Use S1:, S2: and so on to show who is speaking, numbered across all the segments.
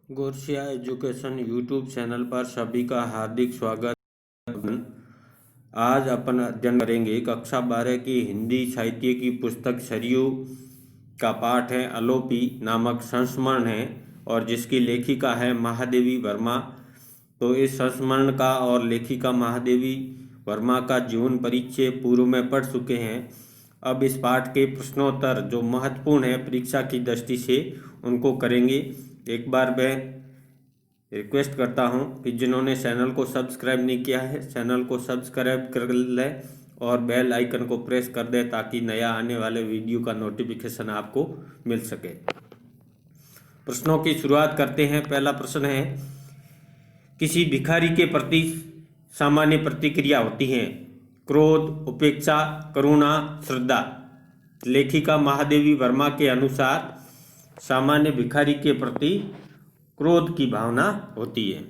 S1: Gorsia education YouTube channel पर सभी का हार्दिक स्वागत। आज अपन अध्ययन करेंगे कक्षा 12 की हिंदी साहित्य की पुस्तक सरयू का पाठ है अलोपी नामक संस्मरण है और जिसकी लेखिका है महादेवी वर्मा। तो इस संस्मरण का और लेखिका महादेवी वर्मा का जीवन परिचय पूर्व में पढ़ चुके हैं। अब इस पाठ के प्रश्नोत्तर जो महत्वपूर्ण है परीक्षा की दृष्टि से उनको करेंगे। एक बार मैं रिक्वेस्ट करता हूं कि जिन्होंने चैनल को सब्सक्राइब नहीं किया है चैनल को सब्सक्राइब कर लें और बेल आइकन को प्रेस कर दें ताकि नया आने वाले वीडियो का नोटिफिकेशन आपको मिल सके। प्रश्नों की शुरुआत करते हैं। पहला प्रश्न है, किसी भिखारी के प्रति सामान्य प्रतिक्रिया होती है? क्रोध, उपेक्षा, करुणा, श्रद्धा। लेखिका महादेवी वर्मा के अनुसार सामान्य भिखारी के प्रति क्रोध की भावना होती है।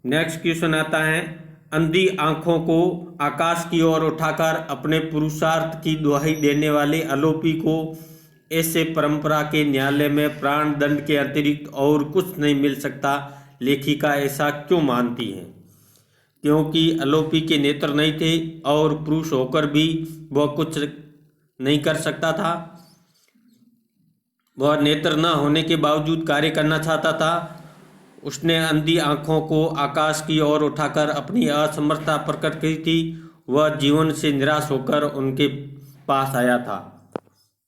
S1: नेक्स्ट क्वेश्चन आता है, अंधी आंखों को आकाश की ओर उठाकर अपने पुरुषार्थ की दुहाई देने वाले अलोपी को ऐसे परंपरा के न्यायालय में प्राण दंड के अतिरिक्त और कुछ नहीं मिल सकता। लेखिका ऐसा क्यों मानती है? क्योंकि अलोपी के नेत्र नहीं थे और पुरुष होकर भी वह कुछ नहीं कर सकता था। वह नेत्र न होने के बावजूद कार्य करना चाहता था। उसने अंधी आंखों को आकाश की ओर उठाकर अपनी असमर्थता प्रकट की थी। वह जीवन से निराश होकर उनके पास आया था।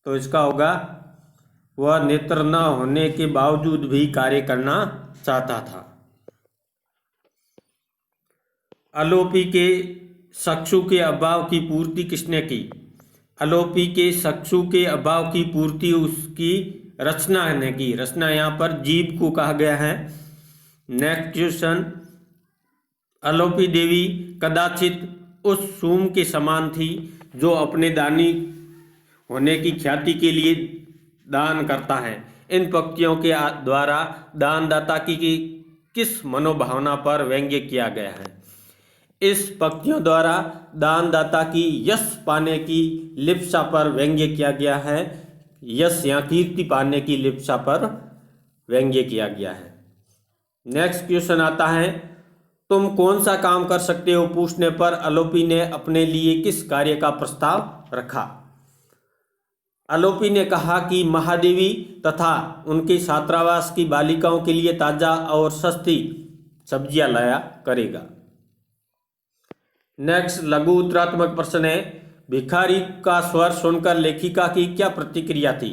S1: तो इसका होगा वह नेत्र न होने के बावजूद भी कार्य करना चाहता था। अलोपी के चक्षु के अभाव की पूर्ति किसने की? अलोपी के चक्षु के अभाव की पूर्ति उसकी रचना ने की। रचना यहाँ पर जीव को कहा गया है। नेक्स्ट क्वेश्चन, अलोपी देवी कदाचित उस सूम के समान थी जो अपने दानी होने की ख्याति के लिए दान करता है। इन पंक्तियों के द्वारा दानदाता की किस मनोभावना पर व्यंग्य किया गया है? इस पंक्तियों द्वारा दानदाता की यश पाने की लिप्सा पर व्यंग्य किया गया है। यश या कीर्ति पाने की लिप्सा पर व्यंग्य किया गया है। नेक्स्ट क्वेश्चन आता है, तुम कौन सा काम कर सकते हो पूछने पर अलोपी ने अपने लिए किस कार्य का प्रस्ताव रखा? अलोपी ने कहा कि महादेवी तथा उनके छात्रावास की बालिकाओं के लिए ताजा और सस्ती सब्जियां लाया करेगा। नेक्स्ट लघु उत्तरात्मक प्रश्न है, भिखारी का स्वर सुनकर लेखिका की क्या प्रतिक्रिया थी?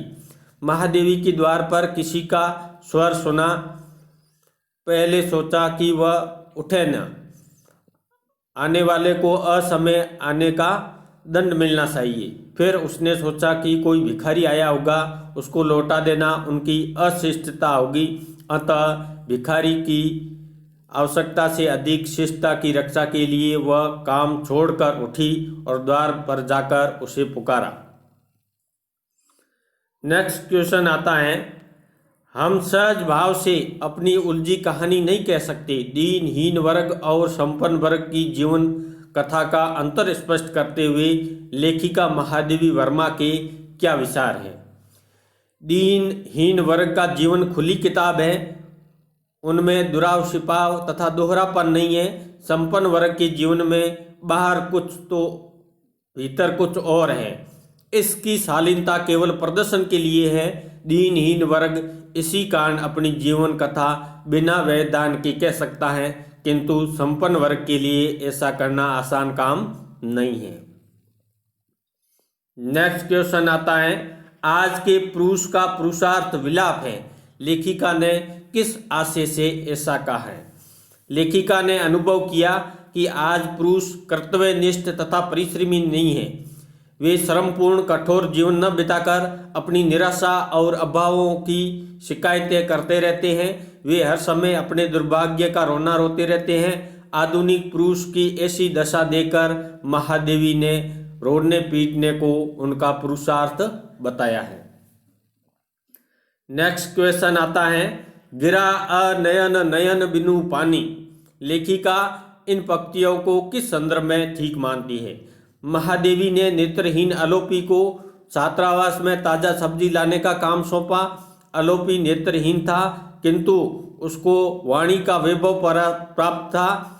S1: महादेवी के द्वार पर किसी का स्वर सुना, पहले सोचा कि वह उठे न, आने वाले को असमय आने का दंड मिलना चाहिए। फिर उसने सोचा कि कोई भिखारी आया होगा, उसको लौटा देना उनकी अशिष्टता होगी। अतः भिखारी की आवश्यकता से अधिक शिष्टता की रक्षा के लिए वह काम छोड़कर उठी और द्वार पर जाकर उसे पुकारा। नेक्स्ट क्वेश्चन आता है, हम सहज भाव से अपनी उलझी कहानी नहीं कह सकते। दीनहीन वर्ग और संपन्न वर्ग की जीवन कथा का अंतर स्पष्ट करते हुए लेखिका महादेवी वर्मा के क्या विचार हैं? दीनहीन वर्ग का जीवन खुली किताब है, उनमें दुराव छिपाव तथा दोहरापन नहीं है। संपन्न वर्ग के जीवन में बाहर कुछ तो भीतर कुछ और है। इसकी शालीनता केवल प्रदर्शन के लिए है। दीनहीन वर्ग इसी कारण अपनी जीवन कथा बिना व्यवधान के कह सकता है, किंतु संपन्न वर्ग के लिए ऐसा करना आसान काम नहीं है। नेक्स्ट क्वेश्चन आता है, आज के पुरुष का पुरुषार्थ विलाप है। लेखिका ने किस आशय से ऐसा कहा है? लेखिका ने अनुभव किया कि आज पुरुष कर्तव्यनिष्ठ तथा परिश्रमी नहीं है। वे श्रमपूर्ण कठोर जीवन न बिताकर अपनी निराशा और अभावों की शिकायतें करते रहते हैं। वे हर समय अपने दुर्भाग्य का रोना रोते रहते हैं। आधुनिक पुरुष की ऐसी दशा देखकर महादेवी ने रोने पीटने को उनका पुरुषार्थ बताया है। नेक्स्ट क्वेश्चन आता है, गिरा अनयन नयन बिनु पानी। लेखिका इन पंक्तियों को किस संदर्भ में ठीक मानती है? महादेवी ने नेत्रहीन अलोपी को छात्रावास में ताजा सब्जी लाने का काम सौंपा। अलोपी नेत्रहीन था, किंतु उसको वाणी का वैभव प्राप्त था।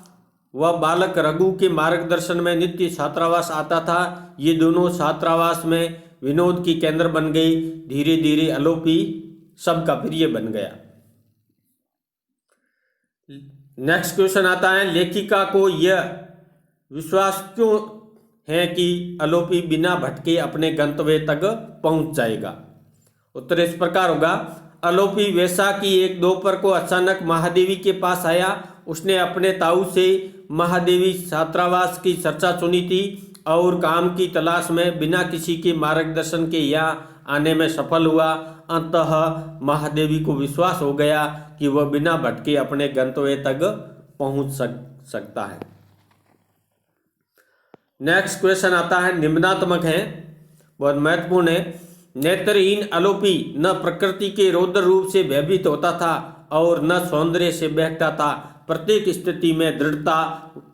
S1: वह बालक रघु के मार्गदर्शन में नित्य छात्रावास आता था। ये दोनों छात्रावास में विनोद की केंद्र बन गई। धीरे धीरे अलोपी सबका प्रिय बन गया। नेक्स्ट क्वेश्चन आता है, लेखिका को यह विश्वास क्यों है कि अलोपी बिना भटके अपने गंतव्य तक पहुंच जाएगा? उत्तर इस प्रकार होगा। अलोपी वैशाख की एक दोपहर को अचानक महादेवी के पास आया। उसने अपने ताऊ से महादेवी छात्रावास की चर्चा सुनी थी और काम की तलाश में बिना किसी के मार्गदर्शन के यहाँ आने में सफल हुआ। अंततः महादेवी को विश्वास हो गया कि वह बिना भटके अपने गंतव्य तक पहुंच सकता है। नेक्स्ट क्वेश्चन आता है, निम्नात्मक है, बहुत महत्वपूर्ण है। नेत्रहीन अलोपी न प्रकृति के रौद्र रूप से भयभीत होता था और न सौंदर्य से बहकता था। प्रत्येक स्थिति में दृढ़ता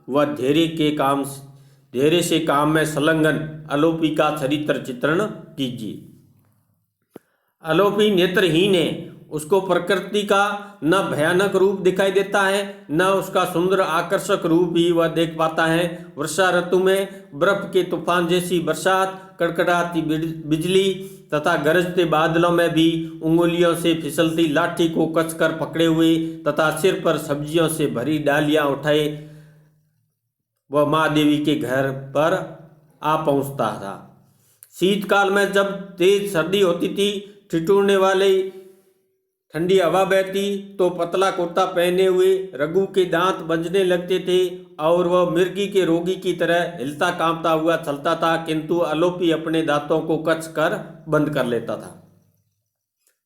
S1: व धैर्य से काम में संलग्न अलोपी का चरित्र चित्रण कीजिए। अलोपी नेत्रहीन है, उसको प्रकृति का न भयानक रूप दिखाई देता है, न उसका सुंदर आकर्षक रूप ही वह देख पाता है। वर्षा ऋतु में बर्फ के तूफान जैसी बरसात, कड़कड़ाती बिजली तथा गरजते बादलों में भी उंगलियों से फिसलती लाठी को कसकर पकड़े हुए तथा सिर पर सब्जियों से भरी डालियां उठाए वह महादेवी के घर पर आ पहुंचता था। शीतकाल में जब तेज सर्दी होती थी, ठिठुरने वाली ठंडी हवा बहती, तो पतला कुर्ता पहने हुए रघु के दांत बजने लगते थे और वह मिर्गी के रोगी की तरह हिलता कांपता हुआ चलता था, किंतु अलोपी अपने दांतों को कस कर बंद कर लेता था।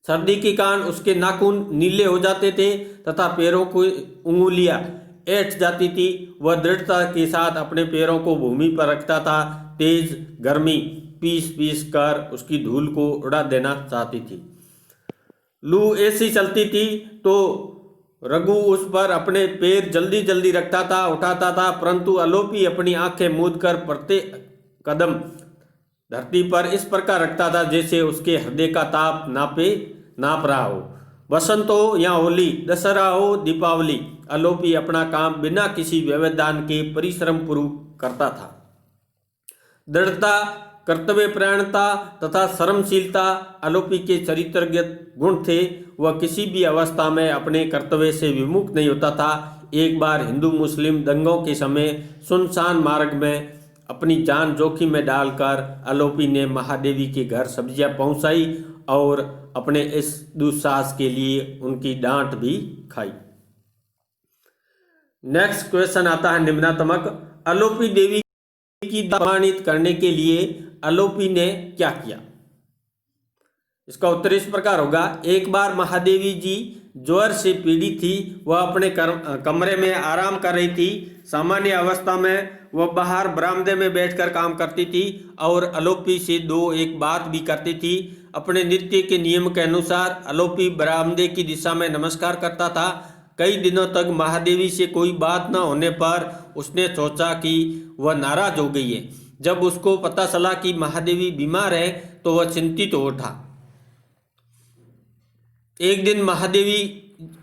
S1: सर्दी के कारण उसके नाखून नीले हो जाते थे तथा पैरों की उंगलियां ऐंठ जाती थी। वह दृढ़ता के साथ अपने पैरों को भूमि पर रखता था। तेज गर्मी पीस कर उसकी धूल को उड़ा देना चाहती थी। लू ऐसी चलती थी तो रघु उस पर अपने पैर जल्दी जल्दी रखता था, उठाता था, परंतु अलोपी अपनी आंखें मूंद कर प्रत्येक कदम धरती पर इस प्रकार रखता था जैसे उसके हृदय का ताप नाप रहा हो। बसंत हो या होली, दशहरा हो, दीपावली, अलोपी अपना काम बिना किसी व्यवधान के परिश्रम पूर्वक करता था। दृढ़ता, कर्तव्य परायणता तथा श्रमशीलता अलोपी के चरित्रगत गुण थे। वह किसी भी अवस्था में अपने कर्तव्य से विमुख नहीं होता था। एक बार हिंदू मुस्लिम दंगों के समय सुनसान मार्ग में अपनी जान जोखिम में डालकर अलोपी ने महादेवी के घर सब्जियां पहुंचाई और अपने इस दुस्साहस के लिए उनकी डांट भी खाई। नेक्स्ट क्वेश्चन आता है निम्नात्मक, अलोपी देवी की सम्मानित करने के लिए अलोपी ने क्या किया? इसका उत्तर इस प्रकार होगा। एक बार महादेवी जी ज्वर से पीड़ित थी। वह अपने कमरे में आराम कर रही थी। सामान्य अवस्था में वह बाहर बरामदे में बैठकर काम करती थी और अलोपी से दो एक बात भी करती थी। अपने नित्य के नियम के अनुसार अलोपी बरामदे की दिशा में नमस्कार करता था। कई दिनों तक महादेवी से कोई बात न होने पर उसने सोचा कि वह नाराज हो गई है। जब उसको पता चला कि महादेवी बीमार है तो वह चिंतित हो उठा। एक दिन महादेवी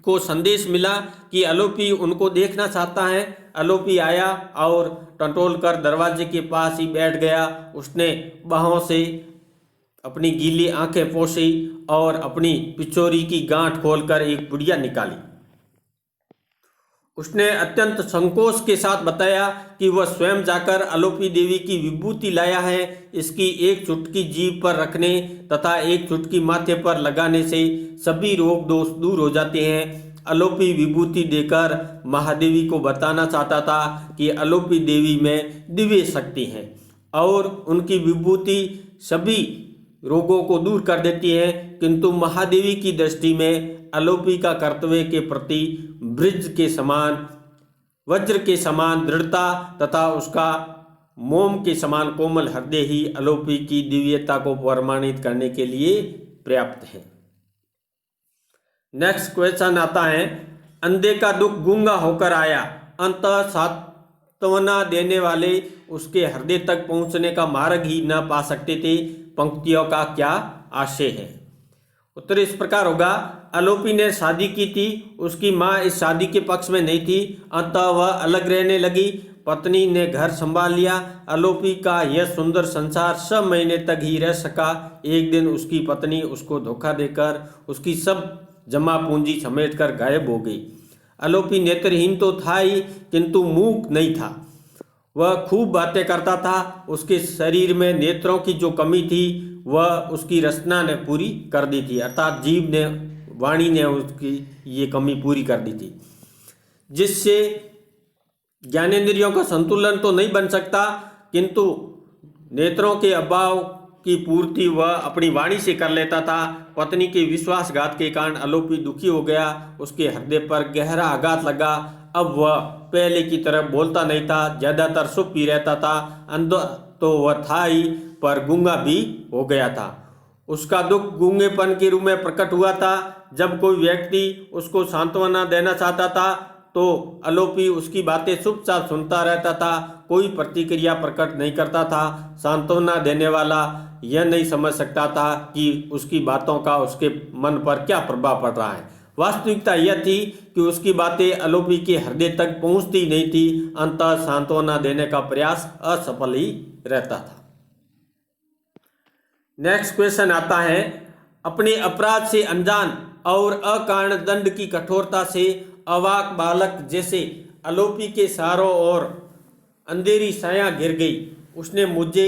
S1: को संदेश मिला कि अलोपी उनको देखना चाहता है। अलोपी आया और टटोल कर दरवाजे के पास ही बैठ गया। उसने बाहों से अपनी गीली आंखें पोंछी और अपनी पिचोरी की गांठ खोलकर एक पुड़िया निकाली। उसने अत्यंत संकोच के साथ बताया कि वह स्वयं जाकर अलोपी देवी की विभूति लाया है। इसकी एक चुटकी जीभ पर रखने तथा एक चुटकी माथे पर लगाने से सभी रोग दोष दूर हो जाते हैं। अलोपी विभूति देकर महादेवी को बताना चाहता था कि अलोपी देवी में दिव्य शक्ति है और उनकी विभूति सभी रोगों को दूर कर देती है, किंतु महादेवी की दृष्टि में अलोपी का कर्तव्य के प्रति वज्र के समान दृढ़ता तथा उसका मोम के समान कोमल हृदय ही अलोपी की दिव्यता को प्रमाणित करने के लिए पर्याप्त है। नेक्स्ट क्वेश्चन आता है, अंधे का दुख गूंगा होकर आया, अंततः सांत्वना देने वाले उसके हृदय तक पहुंचने का मार्ग ही न पा सकते थे। पंक्तियों का क्या आशय है? उत्तर इस प्रकार होगा, आलोपी ने शादी की थी, उसकी माँ इस शादी के पक्ष में नहीं थी, अतः वह अलग रहने लगी। पत्नी ने घर संभाल लिया। आलोपी का यह सुंदर संसार 6 महीने तक ही रह सका। एक दिन उसकी पत्नी उसको धोखा देकर उसकी सब जमा पूंजी समेटकर गायब हो गई। आलोपी नेत्रहीन तो था ही, किंतु मूक नहीं था। वह खूब बातें करता था। उसके शरीर में नेत्रों की जो कमी थी वह उसकी रचना ने पूरी कर दी थी, अर्थात जीव ने, वाणी ने उसकी ये कमी पूरी कर दी थी, जिससे ज्ञानेंद्रियों का संतुलन तो नहीं बन सकता, किंतु नेत्रों के अभाव की पूर्ति वह अपनी वाणी से कर लेता था। पत्नी के विश्वासघात के कारण आलोपी दुखी हो गया। उसके हृदय पर गहरा आघात लगा। अब वह पहले की तरह बोलता नहीं था, ज्यादातर चुप ही रहता था। अंदर तो वह था ही, पर गूंगा भी हो गया था। उसका दुख गूंगेपन के रूप में प्रकट हुआ था। जब कोई व्यक्ति उसको सांत्वना देना चाहता था तो आलोपी उसकी बातें चुपचाप सुनता रहता था, कोई प्रतिक्रिया प्रकट नहीं करता था। सांत्वना देने वाला यह नहीं समझ सकता था कि उसकी बातों का उसके मन पर क्या प्रभाव पड़ रहा है। वास्तविकता यह थी कि उसकी बातें आलोपी के हृदय तक पहुंचती नहीं थी। अंततः सांत्वना देने का प्रयास असफल ही रहता था। नेक्स्ट क्वेश्चन आता है, अपने अपराध से अनजान और अकारण दंड की कठोरता से अवाक बालक जैसे आलोपी के चारों ओर अंधेरी छाया घिर गई। उसने मुझे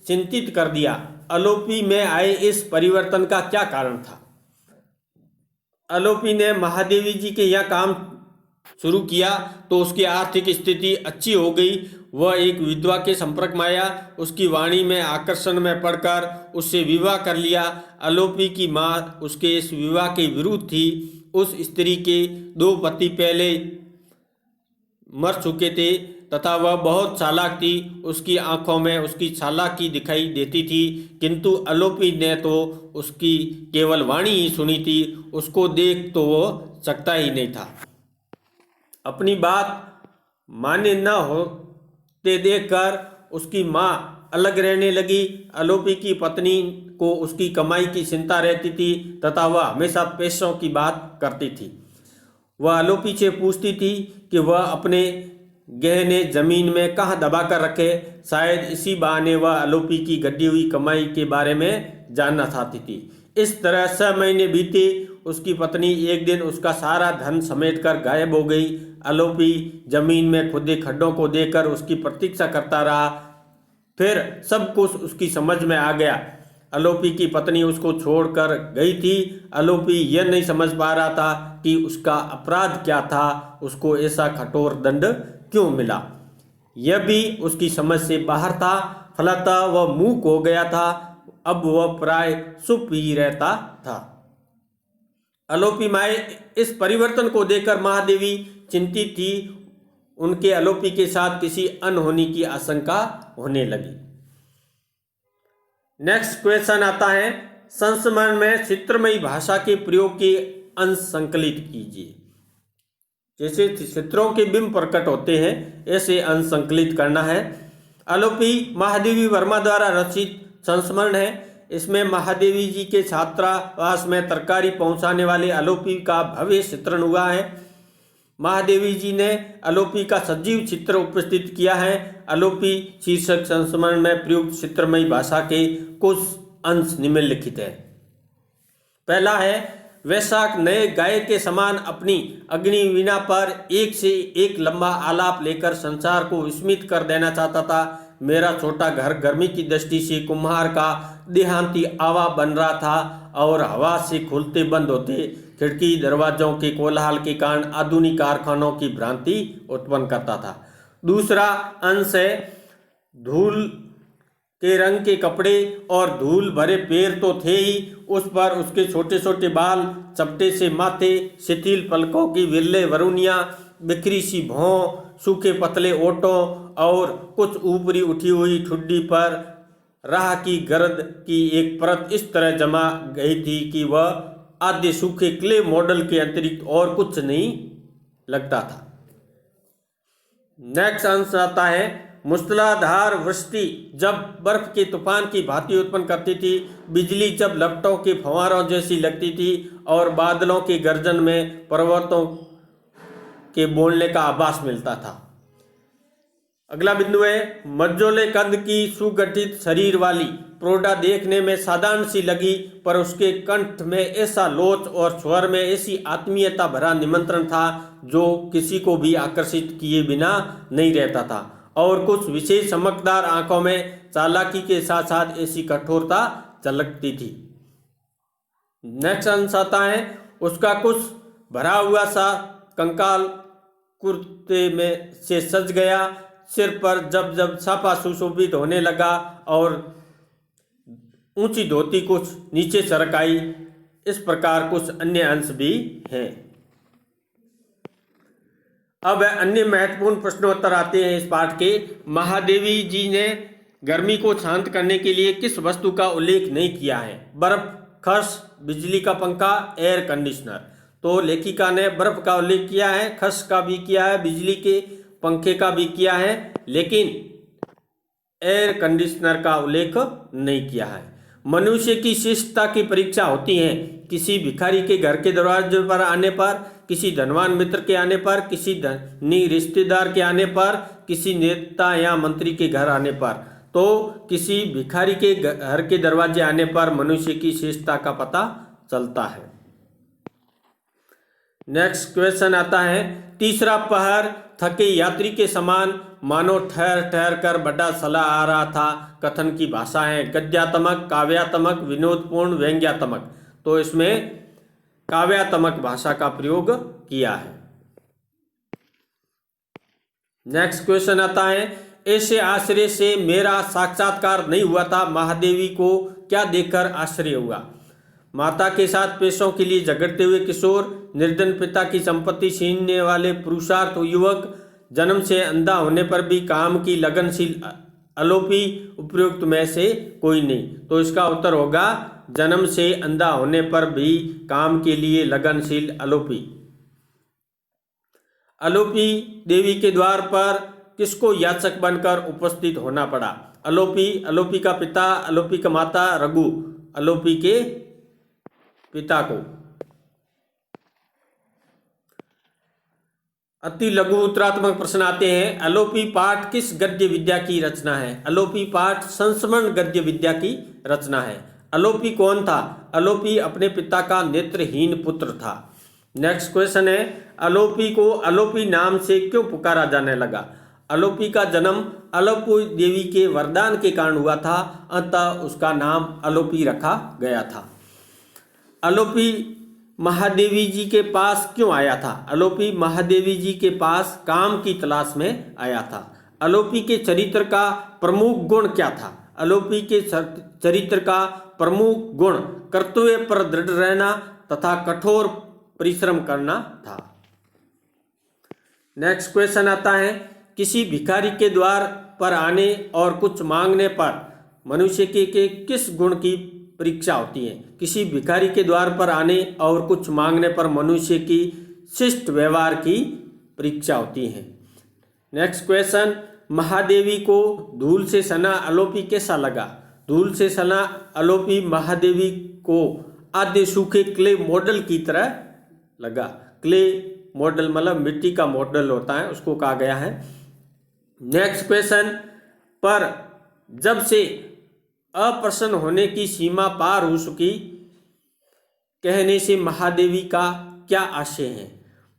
S1: चिंतित कर दिया। आलोपी में आए इस परिवर्तन का क्या कारण था? आलोपी ने महादेवी जी के यह काम शुरू किया तो उसकी आर्थिक स्थिति अच्छी हो गई। वह एक विधवा के संपर्क में आया। उसकी वाणी में आकर्षण में पड़कर उससे विवाह कर लिया। आलोपी की माँ उसके इस विवाह के विरुद्ध थी। उस स्त्री के 2 पति पहले मर चुके थे तथा वह बहुत चालाक थी। उसकी आंखों में उसकी चालाकी दिखाई देती थी, किंतु आलोपी ने तो उसकी केवल वाणी ही सुनी थी, उसको देख तो वो सकता ही नहीं था। अपनी बात माने न होते देखकर उसकी माँ अलग रहने लगी। आलोपी की पत्नी को उसकी कमाई की चिंता रहती थी तथा वह हमेशा पैसों की बात करती थी। वह आलोपी से पूछती थी कि वह अपने गहने जमीन में कहाँ दबा कर रखे। शायद इसी बहाने वह आलोपी की गड्डी हुई कमाई के बारे में जानना चाहती थी। इस तरह 6 महीने बीते। उसकी पत्नी एक दिन उसका सारा धन समेटकर गायब हो गई। आलोपी जमीन में खुदे खड्डों को देखकर उसकी प्रतीक्षा करता रहा। फिर सब कुछ उसकी समझ में आ गया। आलोपी की पत्नी उसको छोड़कर गई थी। आलोपी यह नहीं समझ पा रहा था कि उसका अपराध क्या था, उसको ऐसा कठोर दंड क्यों मिला। यह भी उसकी समझ से बाहर था। फलतः वह मूक हो गया था। अब वह प्राय चुप ही रहता था। आलोपी माए इस परिवर्तन को देखकर महादेवी चिंतित थी। उनके आलोपी के साथ किसी अनहोनी की आशंका होने लगी। नेक्स्ट क्वेश्चन आता है, संस्मरण में चित्रमयी भाषा के प्रयोग के अंश संकलित कीजिए। जैसे चित्रों के बिंब प्रकट होते हैं ऐसे अंश संकलित करना है। आलोपी महादेवी वर्मा द्वारा रचित संस्मरण है। इसमें महादेवी जी के छात्रावास में तरकारी पहुंचाने वाले आलोपी का भव्य चित्रण हुआ है। महादेवी जी ने आलोपी का सजीव चित्र उपस्थित किया है। आलोपी शीर्षक संस्मरण में प्रयुक्त चित्रमयी भाषा के कुछ अंश निम्नलिखित है। पहला है, वैशाख नए गाय के समान अपनी अग्नि वीणा पर एक से एक लंबा आलाप लेकर संसार को विस्मित कर देना चाहता था। मेरा छोटा घर गर्मी की दृष्टि से कुम्हार का देहांती आवा बन रहा था और हवा से खुलते बंद होते खिड़की दरवाजों के कोलाहल के कारण आधुनिक कारखानों की भ्रांति उत्पन्न करता था। दूसरा अंश है, धूल के रंग के कपड़े और धूल भरे पैर तो थे ही, उस पर उसके छोटे छोटे बाल, चपटे से माथे, शिथिल पलकों की विरले वरुनियाँ, बिखरी सी भौं, सूखे पतले ओठों और कुछ ऊपरी उठी हुई ठुड्डी पर राह की गर्द की एक परत इस तरह जमा गई थी कि वह आधे सूखे क्ले मॉडल के अतिरिक्त और कुछ नहीं लगता था। नेक्स्ट अंश आता है, मूसलाधार वृष्टि जब बर्फ के तूफान की भांति उत्पन्न करती थी, बिजली जब लपटों के फव्वारों जैसी लगती थी और बादलों के गर्जन में पर्वतों के बोलने का आभास मिलता था। अगला बिंदु है, मज्जोले कद की सुगठित शरीर वाली प्रोडा देखने में साधारण सी लगी, पर उसके कंठ में ऐसा लोच और स्वर में ऐसी आत्मीयता भरा निमंत्रण था जो किसी को भी आकर्षित किए बिना नहीं रहता था, और कुछ विशेष चमकदार आंखों में चालाकी के साथ साथ ऐसी कठोरता झलकती थी। नेक्स्ट अंश आता है, उसका कुछ भरा हुआ सा कंकाल कुर्ते में से सज गया, सिर पर जब जब छापा सुशोभित होने लगा और ऊंची धोती कुछ नीचे सरक आई। इस प्रकार कुछ अन्य अंश भी हैं। अब अन्य महत्वपूर्ण प्रश्नोत्तर आते हैं इस पाठ के। महादेवी जी ने गर्मी को शांत करने के लिए किस वस्तु का उल्लेख नहीं किया है? बर्फ, खस, बिजली का पंखा, एयर कंडीशनर। तो लेखिका ने बर्फ का उल्लेख किया है, खस का भी किया है, बिजली के पंखे का भी किया है, लेकिन एयर कंडीशनर का उल्लेख नहीं किया है। मनुष्य की शिष्टता की परीक्षा होती है किसी भिखारी के घर के दरवाजे पर आने पर, किसी धनवान मित्र के आने पर, किसी धनी रिश्तेदार के आने पर, किसी नेता या मंत्री के घर आने पर। तो किसी भिखारी के घर के दरवाजे आने पर मनुष्य की शिष्टता का पता चलता है। नेक्स्ट क्वेश्चन आता है, तीसरा पहर थके यात्री के समान मानो ठहर ठहर कर बड़ा चला आ रहा था। कथन की भाषा है गद्यात्मक, काव्यात्मक, विनोदपूर्ण, व्यंग्यात्मक। तो इसमें काव्यात्मक भाषा का प्रयोग किया है। नेक्स्ट क्वेश्चन आता है, ऐसे आश्चर्य से मेरा साक्षात्कार नहीं हुआ था, महादेवी को क्या देखकर आश्चर्य हुआ? माता के साथ पैसों के लिए झगड़ते हुए किशोर, निर्धन पिता की संपत्ति छीनने वाले पुरुषार्थ युवक, जन्म से अंधा होने पर भी काम की लगनशील अलोपी, उपयुक्त में से कोई नहीं। तो इसका उत्तर होगा जन्म से अंधा होने पर भी काम के लिए लगनशील अलोपी। अलोपी देवी के द्वार पर किसको याचक बनकर उपस्थित होना पड़ा? अलोपी का पिता, अलोपी का माता, रघु, अलोपी के पिता को। अति लघु उत्तरात्मक प्रश्न आते हैं। अलोपी पाठ किस गद्य विद्या की रचना है? अलोपी पाठ संस्मरण गद्य विद्या की रचना है। अलोपी कौन था? अलोपी अपने पिता का नेत्रहीन पुत्र था। नेक्स्ट क्वेश्चन है, अलोपी को अलोपी नाम से क्यों पुकारा जाने लगा? अलोपी का जन्म अलोपी देवी के वरदान के कारण हुआ था, अतः उसका नाम अलोपी रखा गया था। अलोपी महादेवी जी के पास क्यों आया था? अलोपी महादेवी जी के पास काम की तलाश में आया था। अलोपी के चरित्र का प्रमुख गुण क्या था? अलोपी के चरित्र का प्रमुख गुण कर्तव्य पर दृढ़ रहना तथा कठोर परिश्रम करना था। नेक्स्ट क्वेश्चन आता है, किसी भिखारी के द्वार पर आने और कुछ मांगने पर मनुष्य के किस गुण की परीक्षा होती है? किसी भिखारी के द्वार पर आने और कुछ मांगने पर मनुष्य की शिष्ट व्यवहार की परीक्षा होती है। नेक्स्ट क्वेश्चन, महादेवी को धूल से सना अलोपी कैसा लगा? धूल से सना अलोपी महादेवी को आधे सूखे क्ले मॉडल की तरह लगा। क्ले मॉडल मतलब मिट्टी का मॉडल होता है, उसको कहा गया है। नेक्स्ट क्वेश्चन, पर जब से अप्रसन्न होने की सीमा पार हो चुकी कहने से महादेवी का क्या आशय है?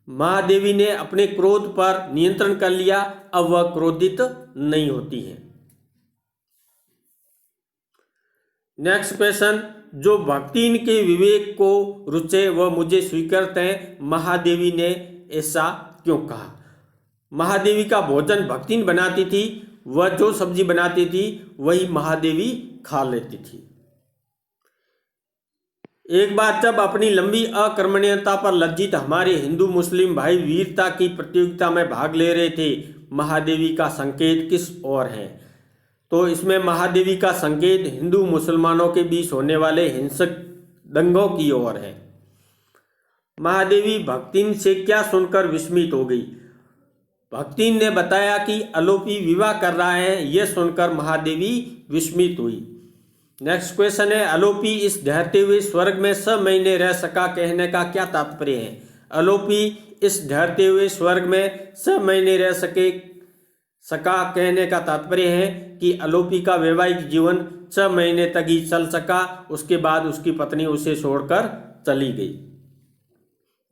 S1: महादेवी ने अपने क्रोध पर नियंत्रण कर लिया, अब वह क्रोधित नहीं होती है। नेक्स्ट क्वेश्चन, जो भक्तिन के विवेक को रुचे वह मुझे स्वीकृत है, महादेवी ने ऐसा क्यों कहा? महादेवी का भोजन भक्तिन बनाती थी, वह जो सब्जी बनाती थी वही महादेवी खा लेती थी। एक बार जब अपनी लंबी अकर्मण्यता पर लज्जित हमारे हिंदू मुस्लिम भाई वीरता की प्रतियोगिता में भाग ले रहे थे, महादेवी का संकेत किस ओर है? तो इसमें महादेवी का संकेत हिंदू मुसलमानों के बीच होने वाले हिंसक दंगों की ओर है। महादेवी भक्तिन से क्या सुनकर विस्मित हो गई? भक्तिन ने बताया कि आलोपी विवाह कर रहा है। यह सुनकर महादेवी विस्मित हुई। नेक्स्ट क्वेश्चन है, आलोपी इस ढहते हुए स्वर्ग में 6 महीने रह सका कहने का क्या तात्पर्य है? आलोपी इस ढहते हुए स्वर्ग में 6 महीने रह सका कहने का तात्पर्य है कि आलोपी का वैवाहिक जीवन 6 महीने तक ही चल सका। उसके बाद उसकी पत्नी उसे छोड़कर चली गई।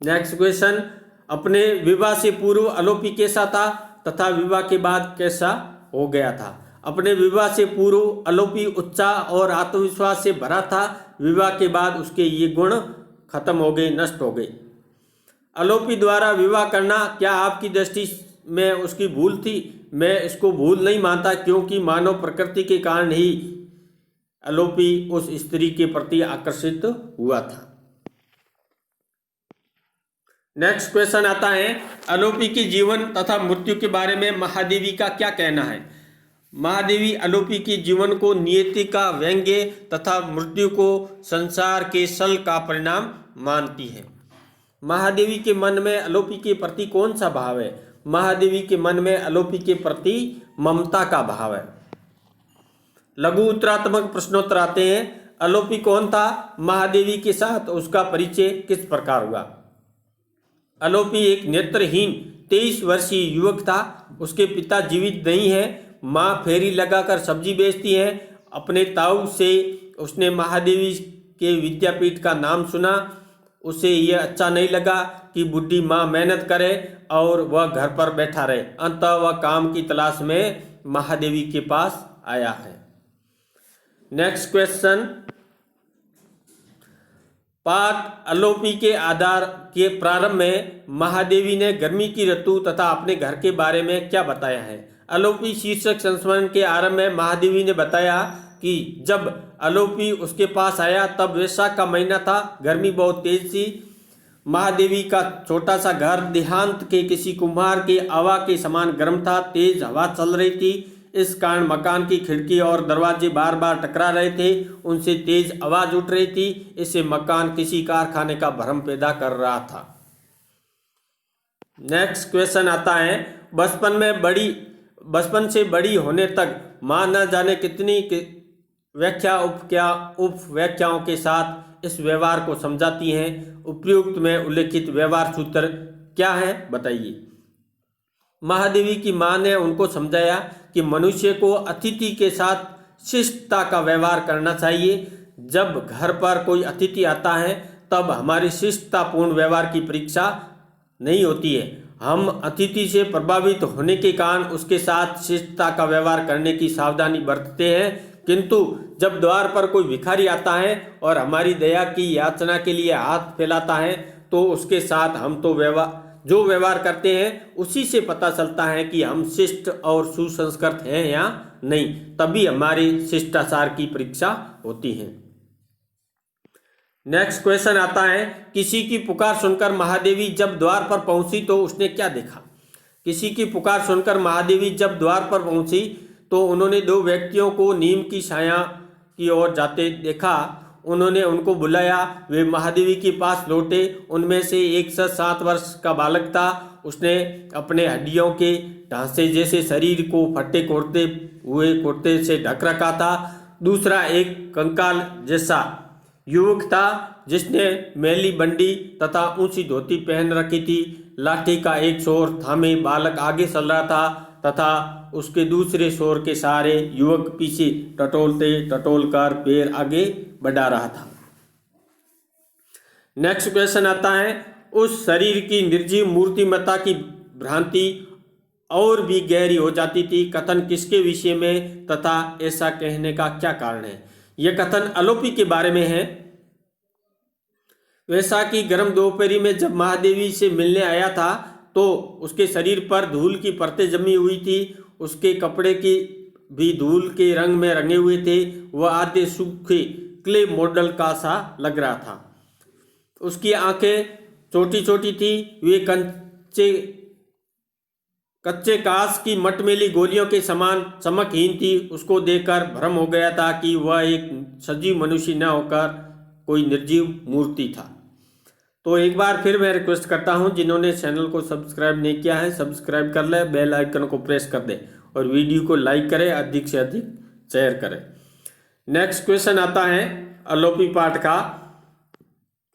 S1: नेक्स्ट क्वेश्चन, अपने विवाह से पूर्व आलोपी कैसा था तथा विवाह के बाद कैसा हो गया था? अपने विवाह से पूर्व आलोपी उत्साह और आत्मविश्वास से भरा था। विवाह के बाद उसके ये गुण खत्म हो गए, नष्ट हो गए। आलोपी द्वारा विवाह करना क्या आपकी दृष्टि में उसकी भूल थी? मैं इसको भूल नहीं मानता, क्योंकि मानव प्रकृति के कारण ही आलोपी उस स्त्री के प्रति आकर्षित हुआ था। नेक्स्ट क्वेश्चन आता है, आलोपी के जीवन तथा मृत्यु के बारे में महादेवी का क्या कहना है? महादेवी आलोपी के जीवन को नियति का व्यंग्य तथा मृत्यु को संसार के सल का परिणाम मानती है। महादेवी के मन में आलोपी के प्रति कौन सा भाव है? महादेवी के मन में आलोपी के प्रति ममता का भाव है। लघु उत्तरात्मक प्रश्नोत्तर आते हैं। आलोपी कौन था? महादेवी के साथ उसका परिचय किस प्रकार हुआ? आलोपी एक नेत्रहीन 23 वर्षीय युवक था। उसके पिता जीवित नहीं है। माँ फेरी लगाकर सब्जी बेचती है। अपने ताऊ से उसने महादेवी के विद्यापीठ का नाम सुना। उसे यह अच्छा नहीं लगा कि बुढ़ी माँ मेहनत करे और वह घर पर बैठा रहे। अंततः वह काम की तलाश में महादेवी के पास आया है। नेक्स्ट क्वेश्चन, पाठ आलोपी के आधार के प्रारंभ में महादेवी ने गर्मी की ऋतु तथा अपने घर के बारे में क्या बताया है? आलोपी शीर्षक संस्मरण के आरंभ में महादेवी ने बताया कि जब आलोपी उसके पास आया तब वैशाख का महीना था। गर्मी बहुत तेज थी। महादेवी का छोटा सा घर देहांत के किसी कुम्हार के आवा के समान गर्म था। तेज हवा चल रही थी। इस कारण मकान की खिड़की और दरवाजे बार बार टकरा रहे थे। उनसे तेज आवाज उठ रही थी। इससे मकान किसी कारखाने का भ्रम पैदा कर रहा था। नेक्स्ट क्वेश्चन आता है, बचपन से बड़ी होने तक माँ न जाने कितनी व्याख्या उप व्याख्याओं के साथ इस व्यवहार को समझाती हैं। उपयुक्त में उल्लेखित व्यवहार सूत्र क्या है, बताइए। महादेवी की माँ ने उनको समझाया कि मनुष्य को अतिथि के साथ शिष्टता का व्यवहार करना चाहिए। जब घर पर कोई अतिथि आता है तब हमारी शिष्टतापूर्ण व्यवहार की परीक्षा नहीं होती है। हम अतिथि से प्रभावित होने के कारण उसके साथ शिष्टता का व्यवहार करने की सावधानी बरतते हैं, किंतु जब द्वार पर कोई भिखारी आता है और हमारी दया की याचना के लिए हाथ फैलाता है तो उसके साथ हम तो जो व्यवहार करते हैं उसी से पता चलता है कि हम शिष्ट और सुसंस्कृत हैं या नहीं। तभी हमारी शिष्टाचार की परीक्षा होती है। नेक्स्ट क्वेश्चन आता है, किसी की पुकार सुनकर महादेवी जब द्वार पर पहुंची तो उसने क्या देखा? किसी की पुकार सुनकर महादेवी जब द्वार पर पहुंची तो उन्होंने 2 व्यक्तियों को नीम की छाया की ओर जाते देखा। उन्होंने उनको बुलाया। वे महादेवी के पास लौटे। उनमें से एक 7 वर्ष का बालक था। उसने अपने हड्डियों के ढांचे जैसे शरीर को फटे कुर्ते से ढक रखा था। दूसरा एक कंकाल जैसा युवक था जिसने मैली बंडी तथा ऊंची धोती पहन रखी थी। लाठी का एक छोर थामे बालक आगे चल रहा था तथा उसके दूसरे छोर के सहारे युवक पीछे टटोलकर पैर आगे बढ़ा रहा था। नेक्स्ट क्वेश्चन आता है, उस शरीर की निर्जीव मूर्तिमत्ता की भ्रांति और भी गहरी हो जाती थी। कथन किसके विषय में तथा ऐसा कहने का क्या कारण है? यह कथन आलोपी के बारे में है। वैशाख की गर्म दोपहरी में जब महादेवी से मिलने आया था तो उसके शरीर पर धूल की परतें जमी हुई थी। उसके कपड़े की भी धूल के रंग में रंगे हुए थे। वह आधे सूखे क्ले मॉडल का सा लग रहा था। उसकी आंखें छोटी छोटी थी। वे कच्चे कांच की मटमैली गोलियों के समान चमकहीन थी। उसको देखकर भ्रम हो गया था कि वह एक सजीव मनुष्य न होकर कोई निर्जीव मूर्ति था। तो एक बार फिर मैं रिक्वेस्ट करता हूं, जिन्होंने चैनल को सब्सक्राइब नहीं किया है सब्सक्राइब कर ले, बेल आइकन को प्रेस कर दे और वीडियो को लाइक करें, अधिक से अधिक शेयर करें। नेक्स्ट क्वेश्चन आता है अलोपी पाठ का।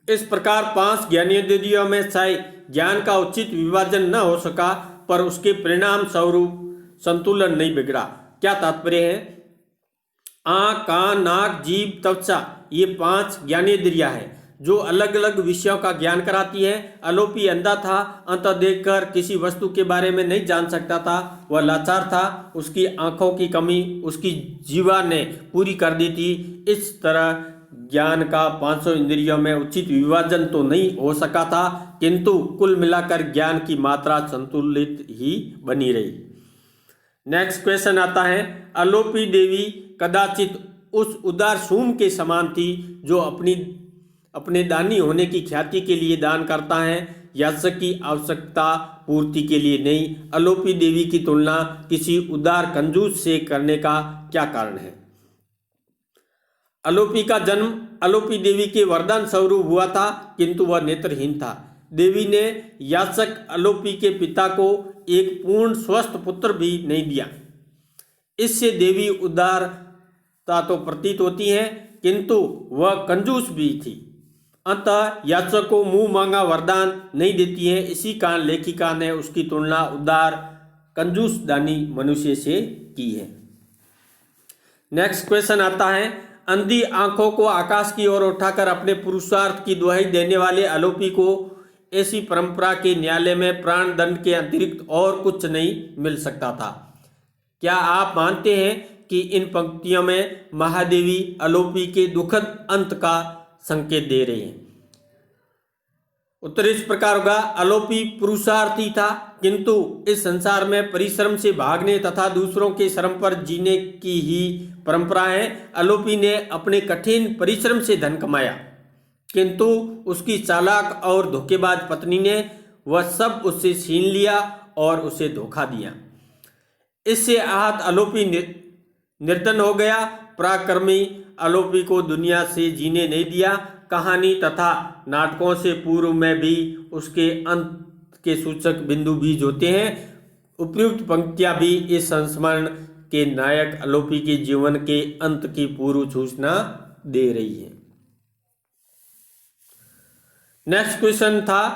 S1: इस प्रकार 5 ज्ञानेंद्रियों में से ज्ञान का उचित विभाजन न हो सका, पर उसके परिणाम स्वरूप संतुलन नहीं बिगड़ा। क्या तात्पर्य है? आँख, कान, नाक, जीभ, त्वचा, ये 5 ज्ञानेंद्रियां हैं जो अलग अलग विषयों का ज्ञान कराती है। अलोपी अंधा था, अंत देखकर किसी वस्तु के बारे में नहीं जान सकता था, वह लाचार था, उसकी आंखों की कमी उसकी जीवा ने पूरी कर दी थी। इस तरह ज्ञान का 500 इंद्रियों में उचित विभाजन तो नहीं हो सका था, किंतु कुल मिलाकर ज्ञान की मात्रा संतुलित ही बनी रही। नेक्स्ट क्वेश्चन आता है, अलोपी देवी कदाचित उस उदार सूम के समान थी जो अपने दानी होने की ख्याति के लिए दान करता है, याचक की आवश्यकता पूर्ति के लिए नहीं। अलोपी देवी की तुलना किसी उदार कंजूस से करने का क्या कारण है? अलोपी का जन्म अलोपी देवी के वरदान स्वरूप हुआ था, किंतु वह नेत्रहीन था। देवी ने याचक अलोपी के पिता को एक पूर्ण स्वस्थ पुत्र भी नहीं दिया। इससे देवी उदारता तो प्रतीत होती है, किंतु वह कंजूस भी थी। अतः याचक को मुंह मांगा वरदान नहीं देती है। इसी कारण लेखिका ने उसकी तुलना उदार कंजूस दानी मनुष्य से की है। नेक्स्ट क्वेश्चन आता है, अंधी आंखों को आकाश की ओर उठाकर अपने पुरुषार्थ की दुहाई देने वाले अलोपी को ऐसी परंपरा के न्यायालय में प्राण दंड के अतिरिक्त और कुछ नहीं मिल सकता था। क्या आप मानते हैं कि इन पंक्तियों में महादेवी अलोपी के दुखद अंत का संकेत दे रही हैं? उत्तर इस प्रकार होगा, अलोपी पुरुषार्थी था, किंतु इस संसार में परिश्रम से भागने तथा दूसरों के श्रम पर जीने की ही परंपरा है। अलोपी ने अपने कठिन परिश्रम से धन कमाया, किंतु उसकी चालाक और धोखेबाज पत्नी ने वह सब उससे छीन लिया और उसे धोखा दिया। इससे आहत अलोपी निर्धन हो गया। पराक्रमी अलोपी को दुनिया से जीने नहीं दिया। कहानी तथा नाटकों से पूर्व में भी उसके अंत के सूचक बिंदु बीज होते हैं। उपयुक्त पंक्तियां भी इस संस्मरण के नायक अलोपी के जीवन के अंत की पूर्व सूचना दे रही है। नेक्स्ट क्वेश्चन था,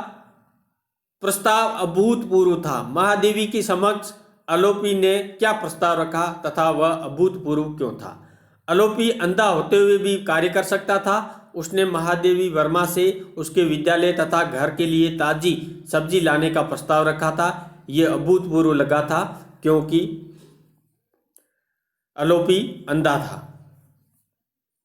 S1: प्रस्ताव अभूतपूर्व था। महादेवी के समक्ष अलोपी ने क्या प्रस्ताव रखा तथा वह अभूतपूर्व क्यों था? अलोपी अंधा होते हुए भी कार्य कर सकता था। उसने महादेवी वर्मा से उसके विद्यालय तथा घर के लिए ताजी सब्जी लाने का प्रस्ताव रखा था। यह अभूतपूर्व लगा था क्योंकि अलोपी अंधा था।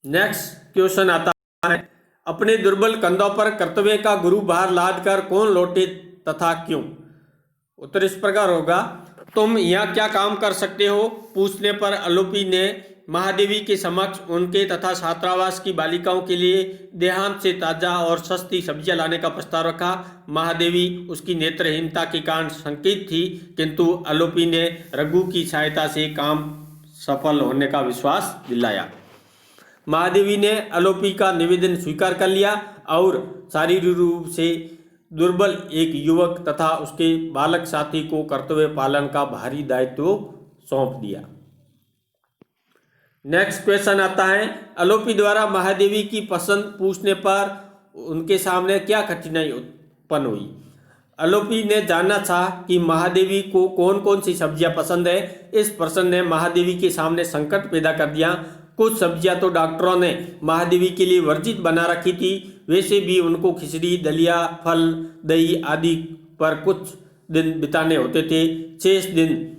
S1: नेक्स्ट क्वेश्चन आता है, अपने दुर्बल कंधों पर कर्तव्य का गुरु भार लादकर कौन लौटे तथा क्यों? उत्तर इस प्रकार होगा, तुम यहाँ क्या काम कर सकते हो? पूछने पर अलोपी ने महादेवी के समक्ष उनके तथा छात्रावास की बालिकाओं के लिए देहांत से ताजा और सस्ती सब्जियां लाने का प्रस्ताव रखा। महादेवी उसकी नेत्रहीनता के कारण शंकित थी, किंतु अलोपी ने रघु की सहायता से काम सफल होने का विश्वास दिलाया। महादेवी ने अलोपी का निवेदन स्वीकार कर लिया और शारीरिक रूप से दुर्बल एक युवक तथा उसके बालक साथी को कर्तव्य पालन का भारी दायित्व सौंप दिया। नेक्स्ट क्वेश्चन आता है, अलोपी द्वारा महादेवी की पसंद पूछने पर उनके सामने क्या कठिनाई उत्पन्न हुई? अलोपी ने जानना चाहा कि महादेवी को कौन कौन सी सब्जियां पसंद है। इस प्रश्न ने महादेवी के सामने संकट पैदा कर दिया। कुछ सब्जियां तो डॉक्टरों ने महादेवी के लिए वर्जित बना रखी थी, वैसे भी उनको खिचड़ी, दलिया, फल, दही आदि पर कुछ दिन बिताने होते थे। शेष दिन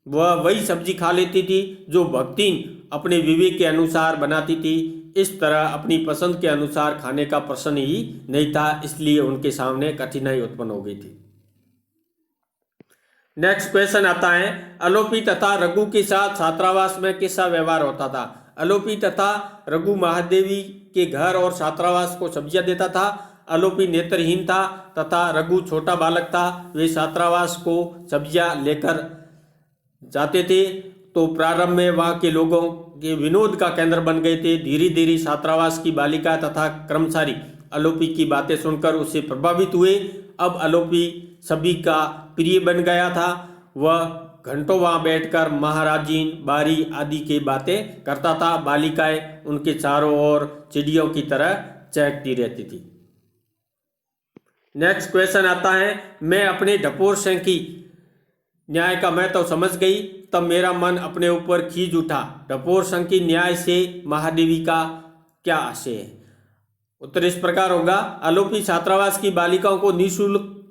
S1: वह वही सब्जी खा लेती थी जो भक्तिन अपने विवेक के अनुसार बनाती थी। इस तरह अपनी पसंद के अनुसार खाने का प्रश्न ही नहीं था, इसलिए उनके सामने कठिनाई उत्पन्न हो गई थी। नेक्स्ट क्वेश्चन आता है, अलोपी तथा रघु के साथ छात्रावास में कैसा व्यवहार होता था? अलोपी तथा रघु महादेवी के घर और छात्रावास को सब्जियां देता था। अलोपी नेत्रहीन था तथा रघु छोटा बालक था। वे छात्रावास को सब्जियां लेकर जाते थे तो प्रारंभ में वहाँ के लोगों के विनोद का केंद्र बन गए थे। धीरे धीरे छात्रावास की बालिका तथा कर्मचारी आलोपी की बातें सुनकर उससे प्रभावित हुए। अब आलोपी सभी का प्रिय बन गया था। वह घंटों वहाँ बैठकर महाराजीन, बारी आदि की बातें करता था। बालिकाएं उनके चारों ओर चिड़ियों की तरह चहकती रहती थी। नेक्स्ट क्वेश्चन आता है, मैं अपने ढपोर सिंह की न्याय का महत्व समझ गई, तब मेरा मन अपने ऊपर खींच उठा। ढपोर सिंह की न्याय से महादेवी का क्या आशय है? उत्तर इस प्रकार होगा, आलोपी छात्रावास की बालिकाओं को निःशुल्क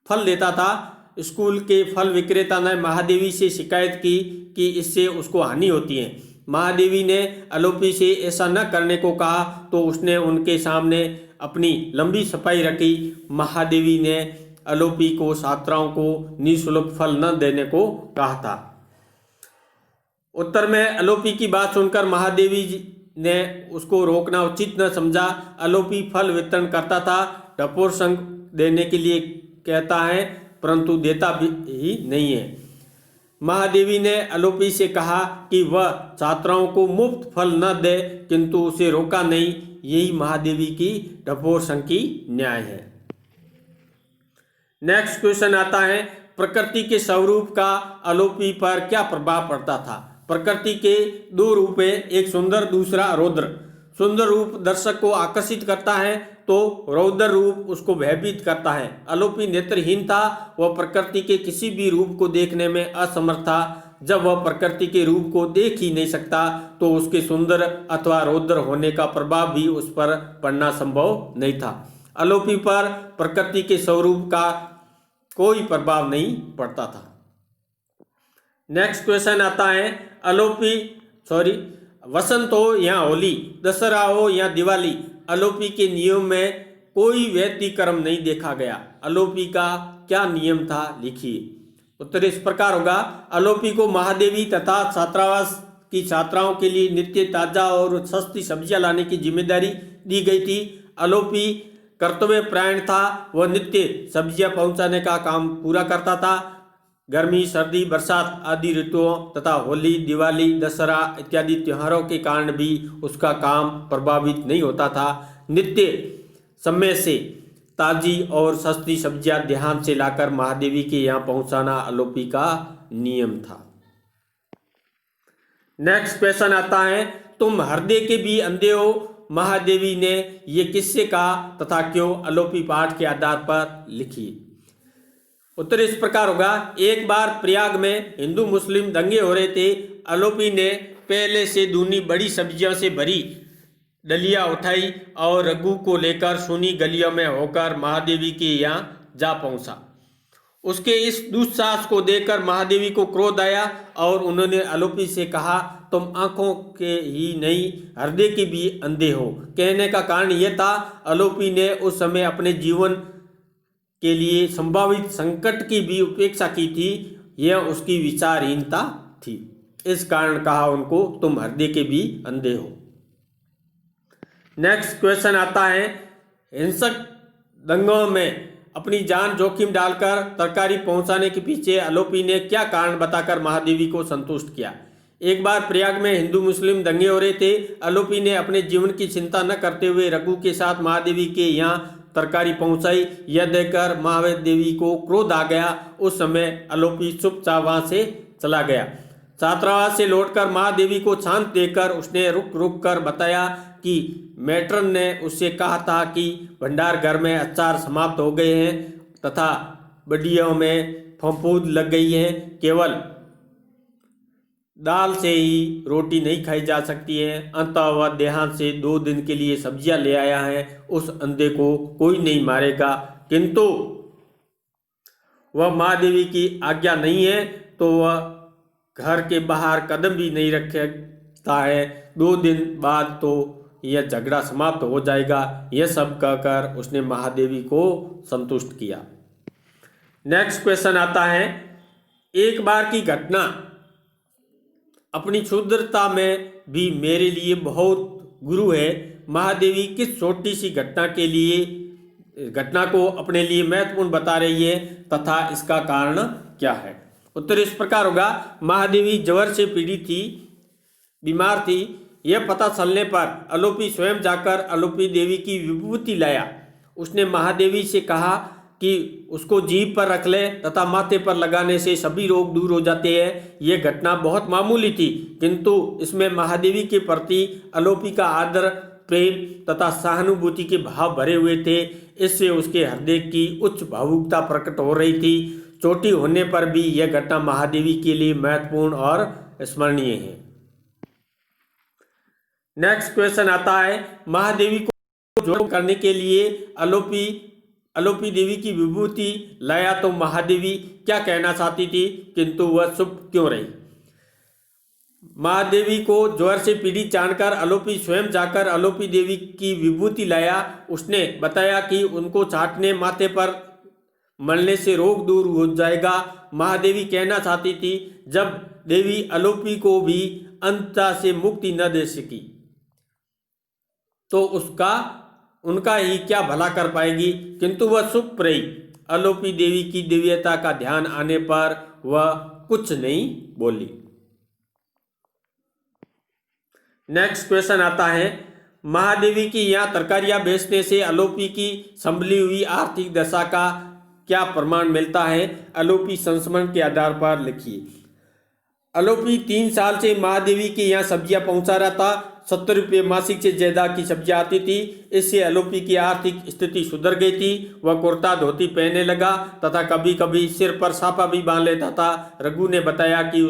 S1: फल देता था। स्कूल के फल विक्रेता ने महादेवी से शिकायत की कि इससे उसको हानि होती है। महादेवी ने आलोपी से ऐसा न करने को कहा तो उसने उनके सामने अपनी लंबी सफाई रखी। महादेवी ने आलोपी को छात्राओं को निःशुल्क फल न देने को कहा था। उत्तर में आलोपी की बात सुनकर महादेवी ने उसको रोकना उचित न समझा। आलोपी फल वितरण करता था, ढपोर सिंह देने के लिए कहता है परंतु देता भी ही नहीं है। महादेवी ने आलोपी से कहा कि वह छात्राओं को मुफ्त फल न दे, किंतु उसे रोका नहीं। यही महादेवी की ढपोर सिंह की न्याय है। नेक्स्ट क्वेश्चन आता है, प्रकृति के स्वरूप का आलोपी पर क्या प्रभाव पड़ता था? प्रकृति के दो रूप है, एक सुंदर, दूसरा रौद्र। सुंदर रूप दर्शक को आकर्षित करता है तो रौद्र रूप उसको भयभीत करता है। आलोपी नेत्रहीन था, वह प्रकृति के किसी भी रूप को देखने में असमर्थ था। जब वह प्रकृति के रूप को देख ही नहीं सकता तो उसके सुंदर अथवा रौद्र होने का प्रभाव भी उस पर पड़ना संभव नहीं था। आलोपी पर प्रकृति के स्वरूप का कोई प्रभाव नहीं पड़ता था। नेक्स्ट क्वेश्चन आता है, वसंत हो या होली, दशहरा हो या दिवाली, आलोपी के नियम में कोई व्यतिक्रम नहीं देखा गया। आलोपी का क्या नियम था, लिखिए। उत्तर इस प्रकार होगा, आलोपी को महादेवी तथा छात्रावास की छात्राओं के लिए नित्य ताजा और सस्ती सब्जियां लाने की जिम्मेदारी दी गई थी। आलोपी कर्तव्य परायण था, वह नित्य सब्जियां पहुंचाने का काम पूरा करता था। गर्मी, सर्दी, बरसात आदि ऋतुओं तथा होली, दिवाली, दशहरा इत्यादि त्योहारों के कारण भी उसका काम प्रभावित नहीं होता था। नित्य समय से ताजी और सस्ती सब्जियां ध्यान से लाकर महादेवी के यहाँ पहुंचाना आलोपी का नियम था। नेक्स्ट क्वेश्चन आता है, तुम हृदय के भी अंधे हो, महादेवी ने ये किससे कहा तथा क्यों? आलोपी पाठ के आधार पर लिखिए। उत्तर इस प्रकार होगा, एक बार प्रयाग में हिंदू मुस्लिम दंगे हो रहे थे। आलोपी ने पहले से दूनी बड़ी सब्जियों से भरी डलिया उठाई और रघु को लेकर सुनी गलियों में होकर महादेवी के यहाँ जा पहुंचा। उसके इस दुस्साहस को देखकर महादेवी को क्रोध आया और उन्होंने आलोपी से कहा, तुम आंखों के ही नहीं हृदय के भी अंधे हो। कहने का कारण यह था, आलोपी ने उस समय अपने जीवन के लिए संभावित संकट की भी उपेक्षा की थी। यह उसकी विचारहीनता थी। इस कारण कहा उनको, तुम हृदय के भी अंधे हो। नेक्स्ट क्वेश्चन आता है, हिंसक दंगों में अपनी जान जोखिम डालकर तरकारी पहुंचाने के पीछे आलोपी ने क्या कारण बताकर महादेवी को संतुष्ट किया? एक बार प्रयाग में हिंदू मुस्लिम दंगे हो रहे थे। आलोपी ने अपने जीवन की चिंता न करते हुए रघु के साथ महादेवी के यहाँ तरकारी पहुंचाई। यह देखकर महादेवी को क्रोध आ गया। उस समय आलोपी चुपचाप वहां से चला गया। छात्रावास से लौटकर महादेवी को शांत देखकर उसने रुक रुक कर बताया कि मैट्रन ने उससे कहा था कि भंडार घर में अचार समाप्त हो गए हैं तथा बडियों में फफूंद लग गई है। केवल दाल से ही रोटी नहीं खाई जा सकती है। अंततः वह देहांत से 2 दिन के लिए सब्जियां ले आया है। उस अंधे को कोई नहीं मारेगा, किंतु वह महादेवी की आज्ञा नहीं है तो वह घर के बाहर कदम भी नहीं रखता है। 2 दिन बाद तो यह झगड़ा समाप्त हो जाएगा। यह सब कहकर उसने महादेवी को संतुष्ट किया। नेक्स्ट क्वेश्चन आता है, एक बार की घटना अपनी क्षुद्रता में भी मेरे लिए बहुत गुरु है। महादेवी किस छोटी सी घटना को अपने लिए महत्वपूर्ण बता रही है तथा इसका कारण क्या है? उत्तर इस प्रकार होगा, महादेवी ज्वर से पीड़ित थी, बीमार थी। यह पता चलने पर आलोपी स्वयं जाकर आलोपी देवी की विभूति लाया। उसने महादेवी से कहा कि उसको जीभ पर रख ले तथा माथे पर लगाने से सभी रोग दूर हो जाते हैं। यह घटना बहुत मामूली थी, किंतु इसमें महादेवी के प्रति आलोपी का आदर, प्रेम तथा सहानुभूति के भाव भरे हुए थे। इससे उसके हृदय की उच्च भावुकता प्रकट हो रही थी। चोटी होने पर भी यह घटना महादेवी के लिए महत्वपूर्ण और स्मरणीय है। नेक्स्ट क्वेश्चन आता है, महादेवी को जोड़ करने के लिए आलोपी देवी की विभूति लाया तो महादेवी क्या कहना चाहती थी, किंतु वह चुप क्यों रही? महादेवी को ज्वर से पीड़ित जानकर आलोपी स्वयं जाकर आलोपी देवी की विभूति लाया। उसने बताया कि उनको चाटने, माथे पर मलने से रोग दूर हो जाएगा। महादेवी कहना चाहती थी, जब देवी आलोपी को भी अंतता से मुक्ति न दे सकी तो उनका ही क्या भला कर पाएगी, किंतु वह चुप रही। आलोपी देवी की दिव्यता का ध्यान आने पर वह कुछ नहीं बोली। नेक्स्ट क्वेश्चन आता है, महादेवी की यहाँ तरकारियां बेचने से आलोपी की संभली हुई आर्थिक दशा का क्या प्रमाण मिलता है? आलोपी संस्मरण के आधार पर लिखिए। आलोपी 3 साल से महादेवी के यहाँ सब्जियां पहुंचा रहा था। 70 रुपये मासिक से ज्यादा की सब्जियां आती थी। इससे आलोपी की आर्थिक स्थिति सुधर गई थी। वह कुर्ता धोती पहनने लगा तथा कभी कभी सिर पर साफा भी बांध लेता था। रघु ने बताया कि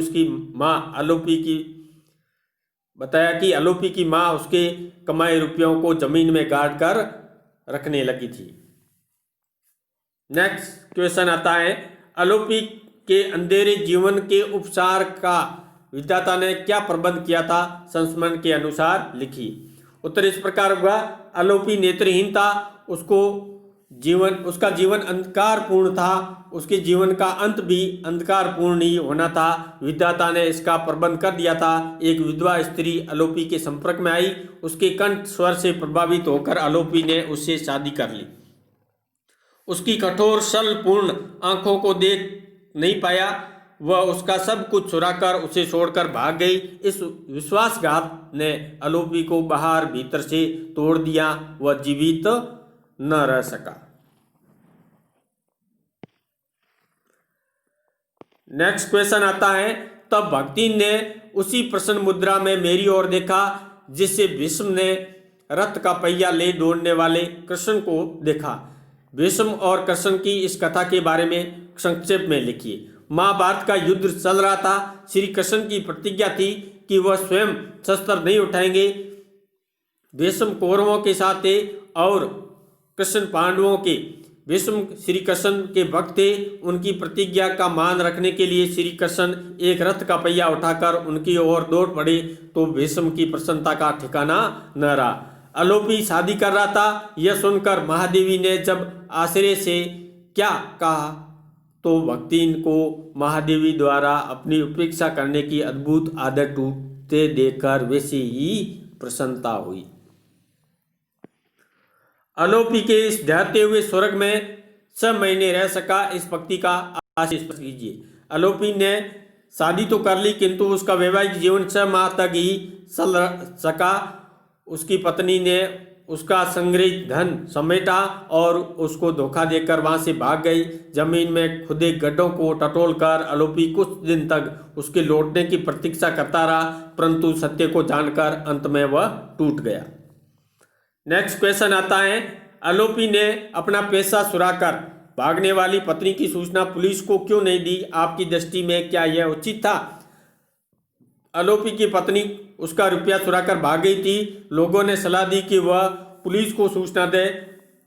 S1: आलोपी की माँ उसके कमाए रुपयों को जमीन में गाड़ कर रखने लगी थी। नेक्स्ट क्वेश्चन आता है, आलोपी के अंधेरे जीवन के उपचार का विधाता ने क्या प्रबंध किया था? संस्मरण के अनुसार लिखिए। उत्तर इस प्रकार होगा, आलोपी नेत्रहीन था। उसका जीवन अंधकारपूर्ण था। उसके जीवन का अंत भी अंधकारपूर्ण ही होना था। विधाता ने इसका प्रबंध कर दिया था। एक विधवा स्त्री आलोपी के संपर्क में आई। उसके कंठ स्वर से प्रभावित होकर आलोपी ने उससे शादी कर ली। उसकी कठोर छलपूर्ण आंखों को देख नहीं पाया। वह उसका सब कुछ चुराकर उसे छोड़कर भाग गई। इस विश्वासघात ने आलोपी को बाहर भीतर से तोड़ दिया। वह जीवित न रह सका। नेक्स्ट क्वेश्चन आता है, तब भक्ति ने उसी प्रसन्न मुद्रा में मेरी ओर देखा जिससे भीष्म ने रथ का पहिया ले दौड़ने वाले कृष्ण को देखा। भीष्म और कृष्ण की इस कथा के बारे में संक्षेप में लिखिए। महाभारत का युद्ध चल रहा था। श्री कृष्ण की प्रतिज्ञा थी कि वह स्वयं शस्त्र नहीं उठाएंगे। भीष्म कौरवों के साथ थे और कृष्ण पांडवों के। भीष्म श्री कृष्ण के भक्त थे। उनकी प्रतिज्ञा का मान रखने के लिए श्री कृष्ण एक रथ का पहिया उठाकर उनकी ओर दौड़ पड़े तो भीष्म की प्रसन्नता का ठिकाना न रहा। आलोपी शादी कर रहा था। यह सुनकर महादेवी ने जब आश्चर्य से क्या कहा तो भक्तिन को महादेवी द्वारा अपनी उपेक्षा करने की अद्भुत आदत टूटते देखकर वैसे ही प्रसन्नता हुई। आलोपी के इस ढहते हुए स्वर्ग में 6 महीने रह सका। इस भक्ति का आशीष कीजिए। आलोपी ने शादी तो कर ली, किंतु उसका वैवाहिक जीवन 6 माह तक ही चल सका। उसकी पत्नी ने उसका संग्रहित धन समेटा और उसको धोखा देकर वहां से भाग गई। जमीन में खुदे गड्ढों को टटोलकर आलोपी कुछ दिन तक उसके लौटने की प्रतीक्षा करता रहा, परंतु सत्य को जानकर अंत में वह टूट गया। नेक्स्ट क्वेश्चन आता है, आलोपी ने अपना पैसा चुराकर भागने वाली पत्नी की सूचना पुलिस को क्यों नहीं दी? आपकी दृष्टि में क्या यह उचित था? आलोपी की पत्नी उसका रुपया चुराकर भाग गई थी। लोगों ने सलाह दी कि वह पुलिस को सूचना दे।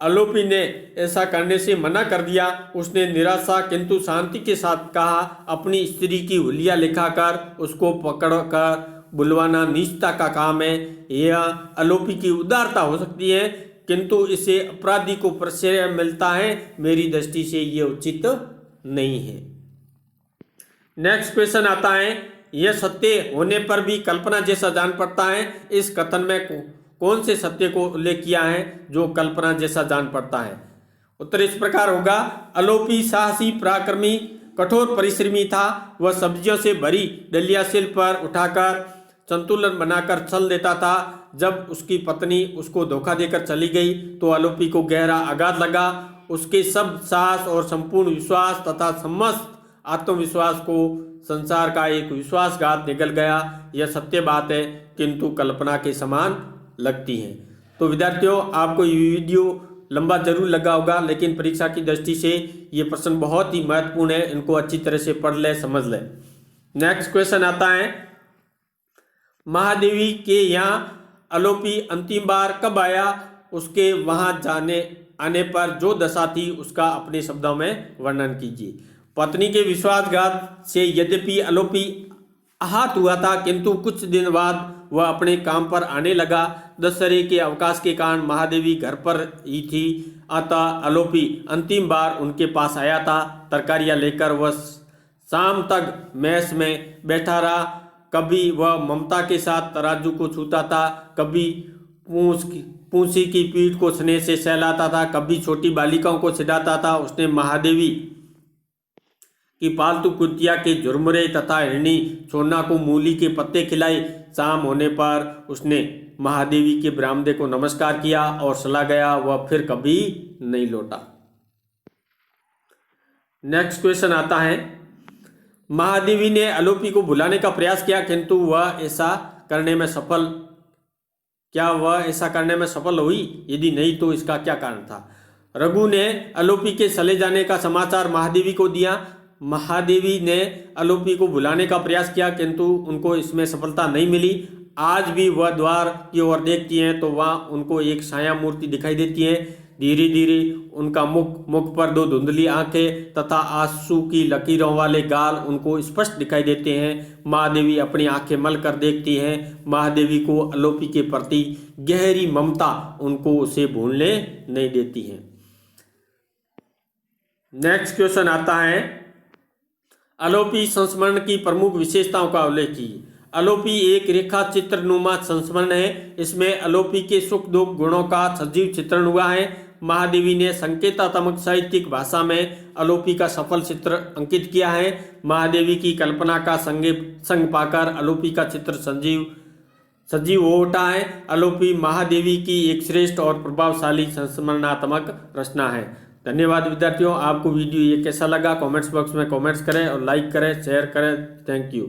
S1: आलोपी ने ऐसा करने से मना कर दिया। उसने निराशा किंतु शांति के साथ कहा, अपनी स्त्री की हुलिया लिखाकर उसको पकड़कर बुलवाना नीचता का काम है। यह आलोपी की उदारता हो सकती है, किंतु इससे अपराधी को प्रश्रय मिलता है। मेरी दृष्टि से ये उचित नहीं है। नेक्स्ट क्वेश्चन आता है, यह सत्य होने पर भी कल्पना जैसा जान पड़ता है। इस कथन में कौन से सत्य को उल्लेख किया है जो कल्पना जैसा जान पड़ता है? उत्तर इस प्रकार होगा, आलोपी साहसी, पराक्रमी, कठोर परिश्रमी था। वह सब्जियों से भरी डलिया सिर पर उठाकर संतुलन बनाकर चल देता था। जब उसकी पत्नी उसको धोखा देकर चली गई तो आलोपी को गहरा आघात लगा। उसके सब साहस और संपूर्ण विश्वास तथा समस्त आत्मविश्वास को संसार का एक विश्वासघात निगल गया। यह सत्य बात है, किंतु कल्पना के समान लगती है। तो विद्यार्थियों, आपको ये वीडियो लंबा जरूर लगा होगा, लेकिन परीक्षा की दृष्टि से ये प्रश्न बहुत ही महत्वपूर्ण है। इनको अच्छी तरह से पढ़ ले, समझ ले। नेक्स्ट क्वेश्चन आता है, महादेवी के यहाँ आलोपी अंतिम बार कब आया? उसके वहां आने पर जो दशा थी उसका अपने शब्दों में वर्णन कीजिए। पत्नी के विश्वासघात से यद्यपि आलोपी आहत हुआ था, किंतु कुछ दिन बाद वह अपने काम पर आने लगा। दशहरे के अवकाश के कारण महादेवी घर पर ही थी, अतः आलोपी अंतिम बार उनके पास आया था। तरकारियां लेकर वह शाम तक मेस में बैठा रहा। कभी वह ममता के साथ तराजू को छूता था, कभी पूंछी की पीठ को स्नेह से सहलाता था, कभी छोटी बालिकाओं को छिड़ाता था। उसने महादेवी की पालतू कुतिया के झुरमुरे तथा हिरनी छोना को मूली के पत्ते खिलाए। शाम होने पर उसने महादेवी के बरामदे को नमस्कार किया और चला गया। वह फिर कभी नहीं लौटा। नेक्स्ट क्वेश्चन आता है, महादेवी ने आलोपी को भुलाने का प्रयास किया, किंतु वह ऐसा करने में सफल हुई? यदि नहीं तो इसका क्या कारण था? रघु ने आलोपी के चले जाने का समाचार महादेवी को दिया। महादेवी ने आलोपी को भुलाने का प्रयास किया, किंतु उनको इसमें सफलता नहीं मिली। आज भी वह द्वार की ओर देखती हैं तो वहाँ उनको एक छाया मूर्ति दिखाई देती है। धीरे धीरे उनका मुख पर दो धुंधली आंखें तथा आंसू की लकीरों वाले गाल उनको स्पष्ट दिखाई देते हैं। महादेवी अपनी आंखें मल कर देखती हैं। महादेवी को आलोपी के प्रति गहरी ममता उनको उसे भूलने नहीं देती है। नेक्स्ट क्वेश्चन आता है, आलोपी संस्मरण की प्रमुख विशेषताओं का उल्लेख कीजिए। आलोपी एक रेखा चित्रनुमा संस्मरण है। इसमें आलोपी के सुख दुख गुणों का सजीव चित्रण हुआ है। महादेवी ने संकेतात्मक साहित्यिक भाषा में आलोपी का सफल चित्र अंकित किया है। महादेवी की कल्पना का संग पाकर आलोपी का चित्र सजीव हो उठा है। आलोपी महादेवी की एक श्रेष्ठ और प्रभावशाली संस्मरणात्मक रचना है। धन्यवाद विद्यार्थियों। आपको वीडियो ये कैसा लगा कमेंट्स बॉक्स में कमेंट्स करें और लाइक करें, शेयर करें। Thank you.